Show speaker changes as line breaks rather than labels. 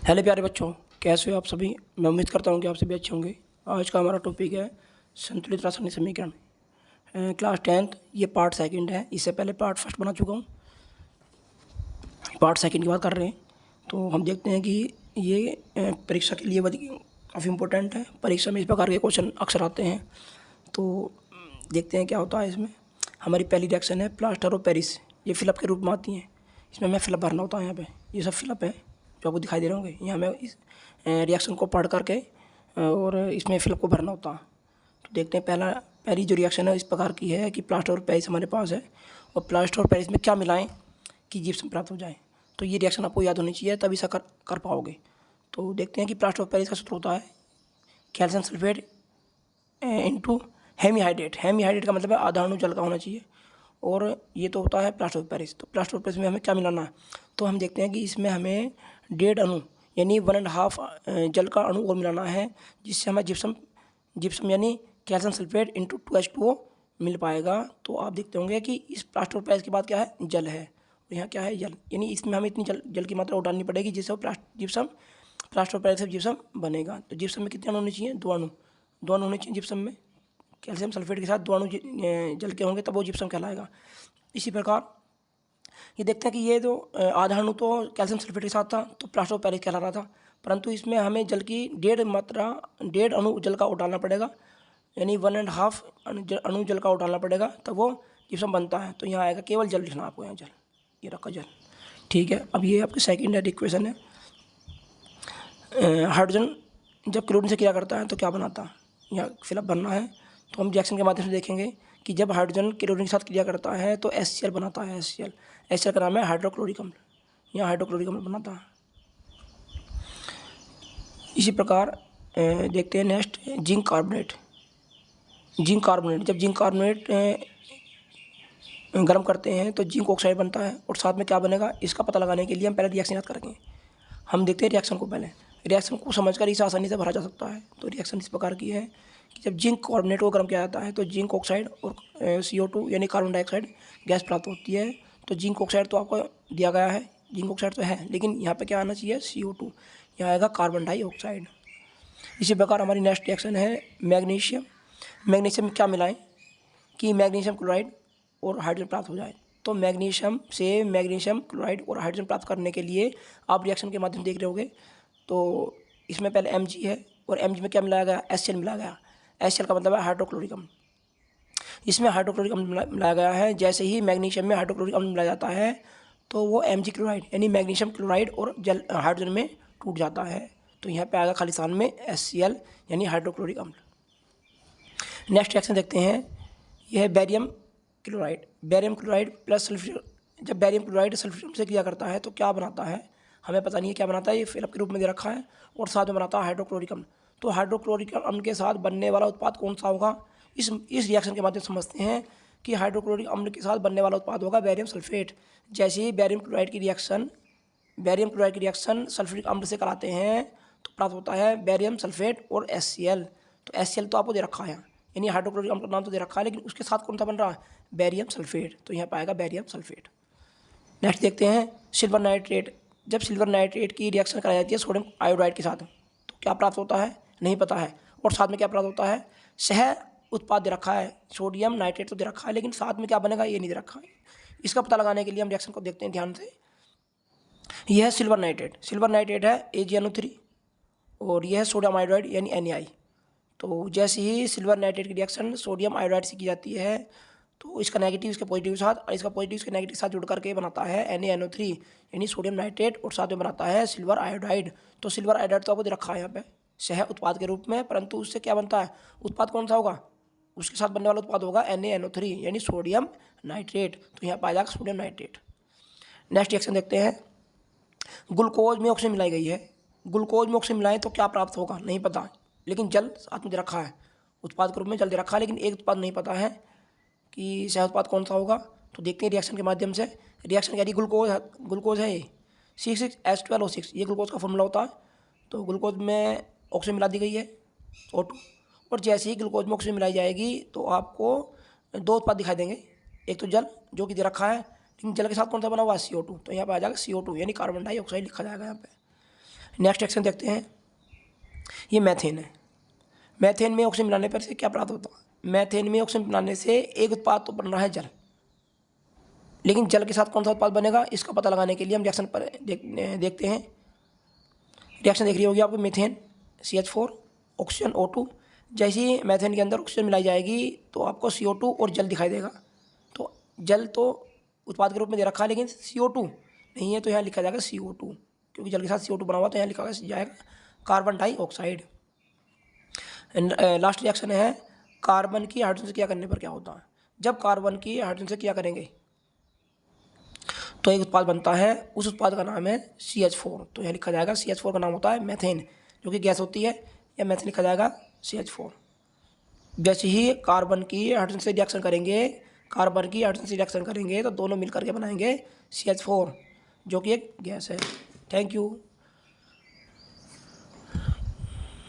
Hello प्यारे बच्चों, कैसे हो आप सभी। मैं उम्मीद करता हूँ कि आप सभी अच्छे होंगे। आज का हमारा टॉपिक है संतुलित रासायनिक समीकरण। क्लास 10th ये पार्ट सेकंड है। इससे पहले पार्ट फर्स्ट बना चुका हूँ, पार्ट सेकंड की बात कर रहे हैं। तो हम देखते हैं कि ये परीक्षा के लिए काफ़ी इम्पोर्टेंट है। परीक्षा में इस प्रकार के क्वेश्चन अक्सर आते हैं। तो देखते हैं क्या होता है इसमें। हमारी पहली रिएक्शन है प्लास्टर ऑफ पेरिस। ये फिलअप के रूप में आती हैं। इसमें हमें फिलअप भरना होता है। यहाँ पे ये सब फिलअप है जो आपको दिखाई दे रहे होंगे। यहाँ हमें इस रिएक्शन को पढ़ करके और इसमें फिलअप को भरना होता है। तो देखते हैं पहली जो रिएक्शन है इस प्रकार की है कि प्लास्टर ऑफ पेरिस हमारे पास है और प्लास्टर ऑफ पेरिस में क्या मिलाएं कि जिप्सम प्राप्त हो जाए। तो ये रिएक्शन आपको याद होनी चाहिए, तभी ऐसा कर पाओगे। तो देखते हैं कि प्लास्टर ऑफ पेरिस का सूत्र होता है calcium sulphate into hemihydrate. Hemihydrate का मतलब है आधा अणु जल का होना चाहिए, और ये तो होता है प्लास्टर ऑफ पेरिस। तो प्लास्टर ऑफ पेरिस में हमें क्या मिलाना है, तो हम देखते हैं कि इसमें हमें 1.5 अणु यानी 1.5 जल का अणु और मिलाना है, जिससे हमें जिप्सम यानी कैल्शियम सल्फेट इंटू 2H2O मिल पाएगा। तो आप देखते होंगे कि इस प्लास्टर ऑफ पेरिस के बाद क्या है, जल है, और यहाँ क्या है, जल। यानी इसमें हमें इतनी जल की मात्रा डालनी पड़ेगी जिससे वो प्लास्टर ऑफ पेरिस से जिप्सम बनेगा। तो जिप्सम में कितने अणु होने चाहिए, 2 अणु। 2 अणु होने चाहिए जिप्सम में। कैल्शियम सल्फेट के साथ 2 अणु जल के होंगे तब वो जिप्सम कहलाएगा। इसी प्रकार ये देखते हैं कि ये जो आधा अणु तो कैल्शियम सल्फेट के साथ था तो प्लास्टर ऑफ पेरिस कहला रहा था, परंतु इसमें हमें जल की 1.5 अणु जल का और डालना पड़ेगा, यानी 1.5 अणु जल का और डालना पड़ेगा तब वो जिप्सम बनता है। तो यहाँ आएगा केवल जल लिखना आपको, यहाँ जल, ये रखा जल। ठीक है, अब ये आपकी सेकेंड इक्वेशन है। हाइड्रोजन जब क्लोरीन से क्रिया करता है तो क्या बनाता है, यहाँ फिलअप बनना है। तो हम रिएक्शन के माध्यम से देखेंगे कि जब हाइड्रोजन क्लोरीन के साथ क्रिया करता है तो HCl बनाता है। HCl का नाम है हाइड्रोक्लोरिक अम्ल। यहाँ हाइड्रोक्लोरिक अम्ल बनाता है। इसी प्रकार देखते हैं नेक्स्ट, जिंक कार्बोनेट। जब जिंक कार्बोनेट गर्म करते हैं तो जिंक ऑक्साइड बनता है, और साथ में क्या बनेगा इसका पता लगाने के लिए हम पहले रिएक्शन याद करेंगे। हम देखते हैं रिएक्शन को, पहले रिएक्शन को समझकर इसे आसानी से भरा जा सकता है। तो रिएक्शन इस प्रकार की है कि जब जिंक कार्बोनेट को गर्म किया जाता है तो जिंक ऑक्साइड और CO2 यानी कार्बन डाइऑक्साइड गैस प्राप्त होती है। तो जिंक ऑक्साइड तो आपको दिया गया है, जिंक ऑक्साइड तो है, लेकिन यहाँ पे क्या आना चाहिए, CO2। यहाँ आएगा कार्बन डाइऑक्साइड। इसी प्रकार हमारी नेक्स्ट रिएक्शन है मैग्नीशियम। मैग्नीशियम में क्या मिलाएं कि मैग्नीशियम क्लोराइड और हाइड्रोजन प्राप्त हो जाए। तो मैग्नीशियम से मैग्नीशियम क्लोराइड और हाइड्रोजन प्राप्त करने के लिए आप रिएक्शन के माध्यम देख रहे होगे। तो इसमें पहले Mg है, और Mg में क्या मिलाया गया, HCl मिलाया गया। HCl का मतलब है हाइड्रोक्लोरिक अम्ल। इसमें हाइड्रोक्लोरिक अम्ल मिलाया गया है। जैसे ही मैग्नीशियम में हाइड्रोक्लोरिक अम्ल मिलाया जाता है तो वो Mg क्लोराइड यानी मैग्नीशियम क्लोराइड और जल हाइड्रोजन में टूट जाता है। तो यहाँ पे आएगा खाली स्थान में HCl यानी हाइड्रोक्लोरिक अम्ल। नेक्स्ट रिएक्शन देखते हैं, यह है barium chloride. Barium chloride plus sulphur. जब बैरियम क्लोराइड सल्फ्यूर से क्रिया करता है तो क्या बनाता है, हमें पता नहीं है क्या बनाता है, ये फिलअप के रूप में दे रखा है, और साथ में बनाता है हाइड्रोक्लोरिक अम्ल। तो हाइड्रोक्लोरिक अम्ल के साथ बनने वाला उत्पाद कौन सा होगा, इस रिएक्शन के माध्यम से समझते हैं कि हाइड्रोक्लोरिक अम्ल के साथ बनने वाला उत्पाद होगा बैरियम सल्फेट। जैसे ही बैरियम क्लोराइड की रिएक्शन सल्फ्यूरिक अम्ल से कराते हैं तो प्राप्त होता है बैरियम सल्फेट और HCl। तो HCl तो आपको दे रखा है, यानी हाइड्रोक्लोरिक अम्ल का नाम तो दे रखा है, लेकिन उसके साथ कौन सा बन रहा है, बैरियम सल्फेट। तो यहाँ पाएगा बैरियम सल्फेट। नेक्स्ट देखते हैं सिल्वर नाइट्रेट। जब सिल्वर नाइट्रेट की रिएक्शन कराई जाती है सोडियम आयोडाइड के साथ तो क्या प्राप्त होता है, नहीं पता है, और साथ में क्या प्राप्त होता है, सह उत्पाद दे रखा है। सोडियम नाइट्रेट तो दे रखा है, लेकिन साथ में क्या बनेगा ये नहीं दे रखा है। इसका पता लगाने के लिए हम रिएक्शन को देखते हैं ध्यान से। यह है सिल्वर नाइट्रेट है AgNO3, और यह है सोडियम आयोडाइड यानी Na। तो जैसे ही सिल्वर नाइट्रेट की रिएक्शन सोडियम आयोडाइड से की जाती है तो इसका नेगेटिव इसके पॉजिटिव के साथ और इसका पॉजिटिव इसके नेगेटिव के साथ जुड़ करके बनाता है NaNO3 यानी सोडियम नाइट्रेट, और साथ में बनाता है सिल्वर आयोडाइड। तो सिल्वर आयोडाइड तो आपको दे रखा है यहाँ पे सह उत्पाद के रूप में, परंतु उससे क्या बनता है, उत्पाद कौन सा होगा, उसके साथ बनने वाला उत्पाद होगा NaNO3 यानी सोडियम नाइट्रेट। तो यहाँ पाया जाएगा सोडियम नाइट्रेट। नेक्स्ट रिएक्शन देखते हैं, ग्लूकोज में ऑक्सीजन मिलाई गई है। ग्लूकोज में ऑक्सीजन मिलाएं तो क्या प्राप्त होगा नहीं पता, लेकिन जल साथ में दे रखा है, उत्पाद के रूप में जल दे रखा है, लेकिन एक उत्पाद नहीं पता है कि सह उत्पाद कौन सा होगा। तो देखते हैं रिएक्शन के माध्यम से। रिएक्शन कह रही ग्लूकोज है ये C6H12O6, ये ग्लूकोज का फॉर्मूला होता है। तो ग्लूकोज में ऑक्सीजन मिला दी गई है O2, और जैसे ही ग्लूकोज में ऑक्सीजन मिलाई जाएगी तो आपको 2 उत्पाद दिखाई देंगे। एक तो जल जो कि दे रखा है, लेकिन जल के साथ कौन सा बना हुआ है, CO2। तो यहाँ पर आ जाएगा CO2 यानी कार्बन डाइऑक्साइड लिखा जाएगा यहाँ पे। नेक्स्ट रिएक्शन देखते हैं, ये मैथेन है। मैथेन में ऑक्सीजन मिलाने पर से क्या प्राप्त होता है? मैथेन में ऑक्सीजन मिलाने से एक उत्पाद तो बन रहा है जल, लेकिन जल के साथ कौन सा उत्पाद बनेगा इसका पता लगाने के लिए हम रिएक्शन पर देखते हैं। रिएक्शन देख रही होगी आपको, मीथेन CH4 ऑक्सीजन O2। जैसे ही मैथेन के अंदर ऑक्सीजन मिलाई जाएगी तो आपको CO2 और जल दिखाई देगा। तो जल तो उत्पाद के रूप में दे रखा है, लेकिन CO2 नहीं है, तो यहाँ लिखा जाएगा CO2, क्योंकि जल के साथ CO2 बना हुआ, तो यहाँ लिखा जाएगा कार्बन डाइऑक्साइड। लास्ट रिएक्शन है, कार्बन की हाइड्रोजन से क्या करने पर क्या होता है? जब कार्बन की हाइड्रोजन से क्या करेंगे तो एक उत्पाद बनता है, उस उत्पाद का नाम है CH4। तो यहाँ लिखा जाएगा CH4 का नाम होता है मैथेन, जो कि गैस होती है, या मैथेन लिखा जाएगा CH4। जैसे ही कार्बन की हाइड्रोजन से रिएक्शन करेंगे, कार्बन की हाइड्रोजन से रिएक्शन करेंगे तो दोनों मिलकर के बनाएंगे CH4, जो कि एक गैस है। Thank you.